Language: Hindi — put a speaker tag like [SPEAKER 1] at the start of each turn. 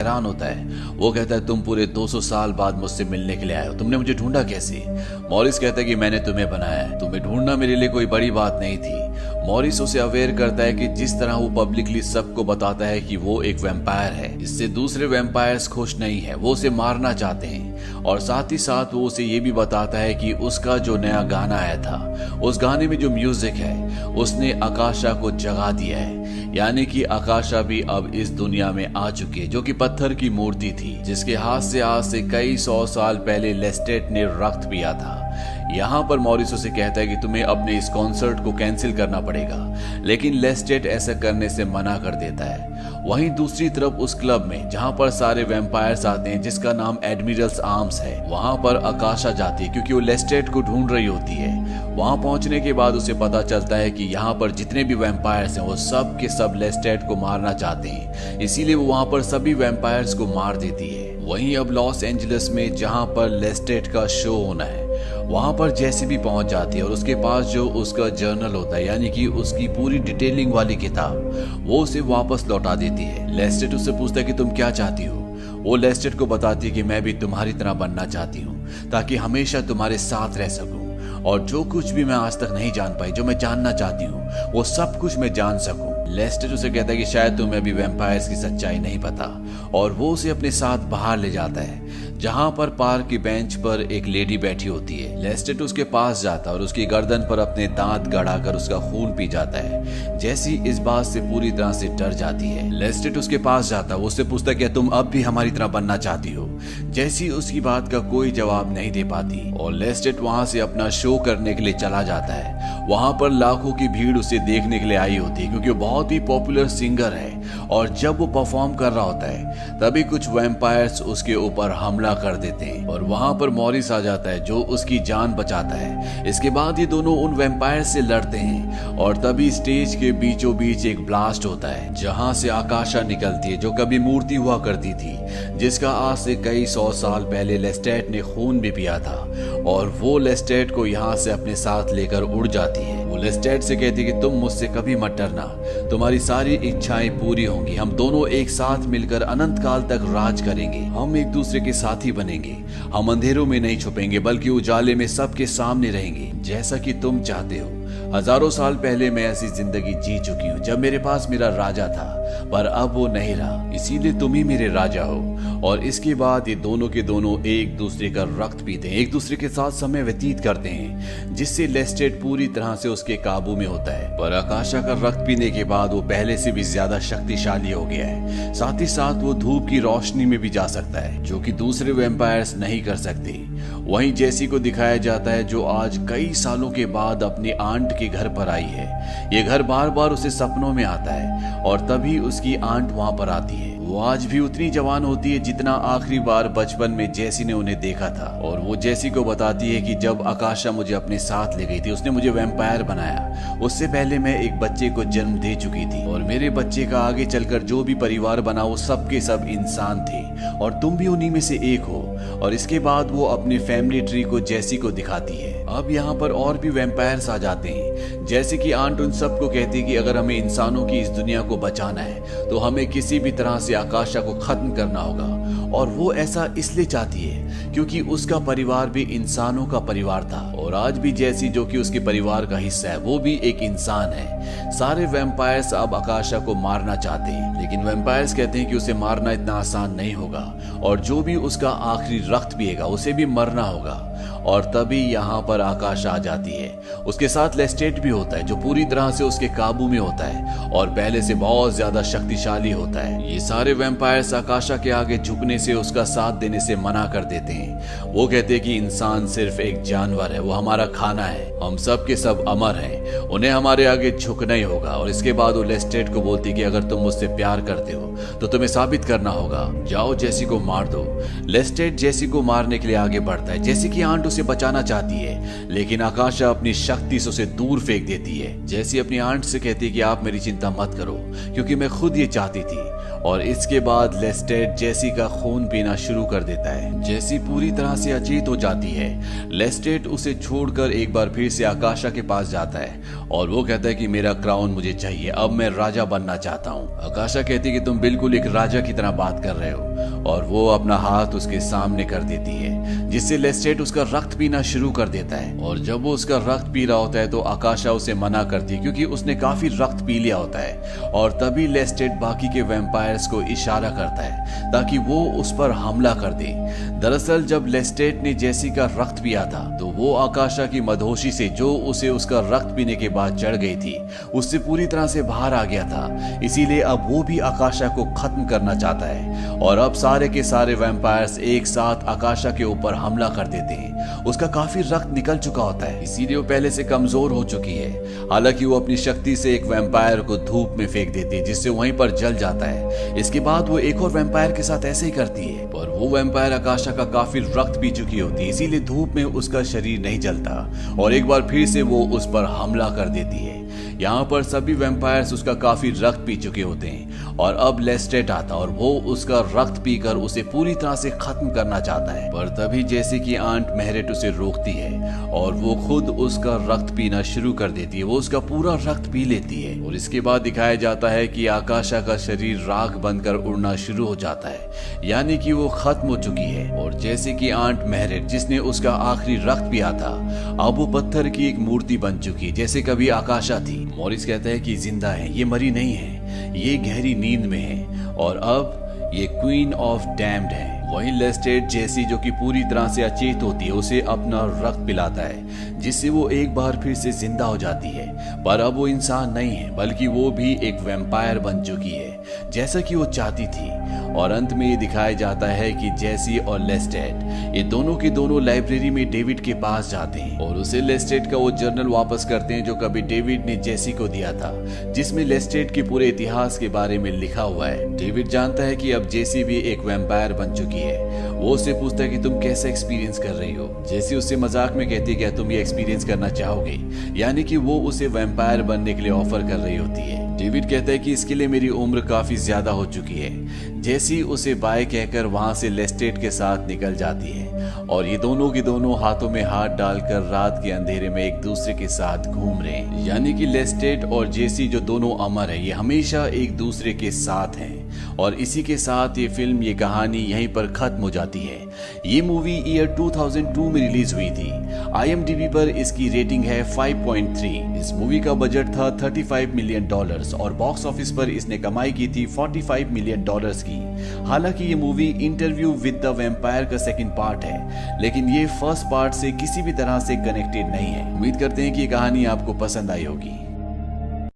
[SPEAKER 1] हैरान होता है। वो कहता है तुम पूरे 200 साल बाद मुझसे मिलने के लिए आए हो, तुमने मुझे ढूंढा कैसे? मॉरिस कहता है कि मैंने तुम्हें बनाया है, तुम्हें ढूंढना मेरे लिए कोई बड़ी बात नहीं थी। मॉरिस उसे अवेयर करता है कि जिस तरह वो पब्लिकली सबको बताता है कि वो एक वैम्पायर है, इससे दूसरे वैम्पायर्स खुश नहीं है, वो उसे मारना चाहते हैं। और साथ ही साथ वो उसे ये भी बताता है कि उसका जो नया गाना आया था, उस गाने में जो म्यूजिक है उसने आकाशा को जगा दिया है। यानी कि आकाशा भी अब इस दुनिया में आ चुकी है, जो कि पत्थर की मूर्ति थी, जिसके हाथ से आज से कई 100 साल पहले लेस्टेट ने रक्त पिया था। यहाँ पर मॉरिस उसे कहता है कि तुम्हें अपने इस कॉन्सर्ट को कैंसिल करना पड़ेगा, लेकिन लेस्टेट ऐसा करने से मना कर देता है। वहीं दूसरी तरफ उस क्लब में जहाँ पर सारे वैम्पायर्स आते हैं, जिसका नाम एडमिरल्स आर्म्स है, वहाँ पर आकाशा जाती है क्योंकि वो लेस्टेट को ढूंढ रही होती है। वहाँ पहुँचने के बाद उसे पता चलता है कि यहाँ पर जितने भी वैम्पायर्स हैं वो सब के सब लेस्टेट को मारना चाहते हैं, इसीलिए वो वहाँ पर सभी वैम्पायर्स को मार देती है। वहीं अब लॉस एंजलिस में जहाँ पर लेस्टेट का शो होना है, वहां पर जैसे भी पहुंच जाती है और उसके पास जो उसका जर्नल होता है, यानी कि उसकी पूरी डिटेलिंग वाली किताब, वो उसे वापस लौटा देती है। लेस्टेट उससे पूछता है कि तुम क्या चाहती हो? वो लेस्टेट को बताती है कि मैं भी तुम्हारी तरह बनना चाहती हूँ, ताकि हमेशा तुम्हारे साथ रह सकूं और जो कुछ भी मैं आज तक नहीं जान पाई, जो मैं जानना चाहती हूँ, वो सब कुछ मैं जान सकूं। लेस्टेट उसे कहता है कि शायद तुम्हें अभी वैम्पायर्स की सच्चाई नहीं पता, और वो उसे अपने साथ बाहर ले जाता है जहां पर पार्क की बेंच पर एक लेडी बैठी होती है। लेस्टेट उसके पास जाता है और उसकी गर्दन पर अपने दांत गड़ाकर उसका खून पी जाता है। जैसी इस बात से पूरी तरह से डर जाती है। लेस्टेट उसके पास जाता है, उससे पूछता है कि तुम अब भी हमारी तरह बनना चाहती हो? जैसी उसकी बात का कोई जवाब नहीं दे पाती और लेस्टेट वहां से अपना शो करने के लिए चला जाता है। वहां पर लाखों की भीड़ उसे देखने के लिए आई होती है क्योंकि वो बहुत ही पॉपुलर सिंगर है, और जब वो परफॉर्म कर रहा होता है तभी कुछ वैम्पायर्स उसके ऊपर हमला कर देते हैं और वहां पर मॉरिस आ जाता है जो उसकी जान बचाता है। इसके बाद ये दोनों उन वैम्पायर्स से लड़ते हैं और तभी स्टेज के बीचों बीच एक ब्लास्ट होता है जहां से आकाशा निकलती है, जो कभी मूर्ति हुआ करती थी, जिसका आज से कई 100 साल पहले लेस्टेट ने खून भी पिया था, और वो लेस्टेट को यहाँ से अपने साथ लेकर उड़ जाती है। वो लेस्टेट से कहती है कि तुम मुझसे कभी मत डरना, तुम्हारी सारी इच्छाएं पूरी होंगी, हम दोनों एक साथ मिलकर अनंत काल तक राज करेंगे, हम एक दूसरे के साथी बनेंगे, हम अंधेरों में नहीं छुपेंगे बल्कि उजाले में सबके सामने रहेंगे, जैसा कि तुम चाहते हो। हजारों साल पहले मैं ऐसी जिंदगी जी चुकी हूँ जब मेरे पास मेरा राजा था, पर अब वो नहीं रहा, इसीलिए तुम ही मेरे राजा हो। और इसके बाद ये दोनों के दोनों एक दूसरे का रक्त पीते हैं, एक दूसरे के साथ समय व्यतीत करते हैं, जिससे लेस्टेट पूरी तरह से उसके काबू में होता है। पर आकाशा का रक्त पीने के बाद वो पहले से भी ज्यादा शक्तिशाली हो गया है। साथ ही साथ वो धूप की रोशनी में भी जा सकता है, जो कि दूसरे वैम्पायर्स नहीं कर सकते। वहीं जेसी को दिखाया जाता है जो आज कई सालों के बाद अपनी आंट के घर पर आई है। ये घर बार बार उसे सपनों में आता है और तभी उसकी आंट वहां पर आती है। वो आज भी उतनी जवान होती है जितना आखिरी बार बचपन में जेसी ने उन्हें देखा था, और वो जेसी को बताती है कि जब आकाशा मुझे अपने साथ ले गई थी, उसने मुझे वैम्पायर बनाया, उससे पहले मैं एक बच्चे को जन्म दे चुकी थी, और मेरे बच्चे का आगे चलकर जो भी परिवार बना वो सब के सब इंसान थे, और तुम भी उन्हीं में से एक हो। और इसके बाद वो अपने फैमिली ट्री को जेसी को दिखाती है। अब यहाँ पर और भी वैम्पायर्स आ जाते हैं, जैसे कि आंट उन सबको कहती है कि अगर हमें इंसानों की इस दुनिया को बचाना है तो हमें किसी भी तरह से आकाशा को खत्म करना होगा, और वो ऐसा इसलिए चाहती है क्योंकि उसका परिवार भी इंसानों का परिवार था, और आज भी जैसी जो कि उसके परिवार का हिस्सा है वो भी एक इंसान है। सारे वैम्पायर्स अब आकाशा को मारना चाहते हैं, लेकिन वैम्पायर्स कहते हैं कि उसे मारना इतना आसान नहीं होगा, और जो भी उसका आखिरी रक्त पिएगा उसे भी मरना होगा। और तभी यहाँ पर आकाशा आ जाती है, उसके साथ लेस्टेट भी होता है जो पूरी तरह से उसके काबू में होता है और पहले से बहुत ज्यादा शक्तिशाली होता है। ये सारे वैम्पायर्स आकाशा के आगे झुकने से, उसका साथ देने से मना कर देते हैं। वो कहते हैं कि इंसान सिर्फ एक जानवर है, वो हमारा खाना है, हम सब के सब अमर हैं, उन्हें हमारे आगे झुकना ही होगा। और इसके बाद वो लेस्टेट को बोलती कि अगर तुम मुझसे प्यार करते हो तो तुम्हें साबित करना होगा, जाओ जेसी को मार दो। लेस्टेट जेसी को मारने के लिए आगे बढ़ता है। जेसी की आंट उसे बचाना चाहती है, लेकिन आकाशा अपनी शक्ति से उसे दूर फेंक देती है। जेसी अपनी आंट से कहती है कि आप मेरी चिंता मत करो, क्योंकि मैं खुद ये चाहती थी। और इसके बाद लेस्टेट जेसी का खून पीना शुरू कर देता है। जेसी पूरी तरह से अचेत हो जाती है। लेस्टेट उसे छोड़कर एक बार फिर से आकाशा के पास जाता है और वो कहता है कि मेरा क्राउन मुझे चाहिए, अब मैं राजा बनना चाहता हूँ। आकाशा कहती है कि तुम बिल्कुल एक राजा की तरह बात कर रहे हो, और वो अपना हाथ उसके सामने कर देती है, जिससे लेस्टेट उसका रक्त पीना शुरू कर देता है। और जब वो उसका रक्त पी रहा होता है तो आकाशा उसे मना करती है, क्योंकि उसने काफी रक्त पी लिया होता है। और तभी लेस्टेट बाकी के वैम्पायर्स को इशारा करता है ताकि वो उस पर हमला कर दे। दरअसल जब लेस्टेट ने जेसी का रक्त पिया था तो वो आकाशा की मदहोशी से, जो उसे उसका रक्त पीने के बाद चढ़ गई थी, उससे पूरी तरह से बाहर आ गया था। इसीलिए अब वो भी आकाशा को खत्म करना चाहता है, और अब सारे के सारे वैम्पायर्स एक साथ आकाशा के ऊपर हमला कर देते हैं। उसका काफी रक्त निकल चुका होता है, इसीलिए वो पहले से कमजोर हो चुकी है। हालांकि वो अपनी शक्ति से एक वैम्पायर को धूप में फेंक देती है, जिससे वहीं पर जल जाता है। इसके बाद वो एक और वैम्पायर के साथ ऐसे ही करती है, पर वो वैम्पायर आकाशा का काफी रक्त पी चुकी होती है, इसीलिए धूप में उसका शरीर नहीं जलता, और एक बार फिर से वो उस पर हमला कर देती है। यहाँ पर सभी वैम्पायर्स उसका काफी रक्त पी चुके होते हैं, और अब लेस्टेट आता और वो उसका रक्त पीकर उसे पूरी तरह से खत्म करना चाहता है। पर तभी जैसे कि आंट मेहरेट उसे रोकती है और वो खुद उसका रक्त पीना शुरू कर देती है। वो उसका पूरा रक्त पी लेती है, और इसके बाद दिखाया जाता है कि आकाशा का शरीर राख बनकर उड़ना शुरू हो जाता है, यानी कि वो खत्म हो चुकी है। और जैसे कि आंट मेहरेट, जिसने उसका आखिरी रक्त पिया था, अब वो पत्थर की एक मूर्ति बन चुकी है, जैसे कभी आकाशा थी। मॉरिस कहता है कि जिंदा है, ये मरी नहीं है, ये गहरी नींद में है, और अब ये क्वीन ऑफ डैम्ड है। वहीं लेस्टेट जेसी, जो कि पूरी तरह से अचेत होती है, उसे अपना रक्त पिलाता है, जिससे वो एक बार फिर से जिंदा हो जाती है। पर अब वो इंसान नहीं है, बल्कि वो भी एक वैम्पायर बन चुकी है, जैसा कि वो चाहती थी। और अंत में ये दिखाया जाता है कि जेसी और लेस्टेट ये दोनों के दोनों लाइब्रेरी में डेविड के पास जाते हैं, और उसे लेस्टेट का वो जर्नल वापस करते हैं जो कभी डेविड ने जेसी को दिया था, जिसमें लेस्टेट के पूरे इतिहास के बारे में लिखा हुआ है। डेविड जानता है कि अब जेसी भी एक वैम्पायर बन चुकी है। वो उससे पूछता है कि तुम कैसे एक्सपीरियंस कर रही हो। जेसी उससे मजाक में कहती है क्या तुम ये एक्सपीरियंस करना चाहोगे, यानी कि वो उसे वैम्पायर बनने के लिए ऑफर कर रही होती है। डेविड कहता है कि इसके लिए मेरी उम्र काफी ज्यादा हो चुकी है। जेसी उसे बाय कहकर वहां से लेस्टेट के साथ निकल जाती है, और ये दोनों के दोनों हाथों में हाथ डालकर रात के अंधेरे में एक दूसरे के साथ घूम रहे हैं। यानी कि लेस्टेट और जेसी जो दोनों अमर है, ये हमेशा एक दूसरे के साथ हैं। और इसी के साथ ये फिल्म, ये कहानी यहीं पर खत्म हो जाती है। ये मूवी ईयर 2002 में रिलीज हुई थी। IMDb पर इसकी रेटिंग है 5.3। इस मूवी का बजट था $35 मिलियन, और बॉक्स ऑफिस पर इसने कमाई की थी $45 मिलियन की। हालांकि ये movie interview with the vampire का सेकंड पार्ट है, लेकिन ये फर्स्ट पार्ट से किसी भी तरह से कनेक्टेड नहीं है। उम्मीद करते हैं कि ये कहानी आपको पसंद आई होगी।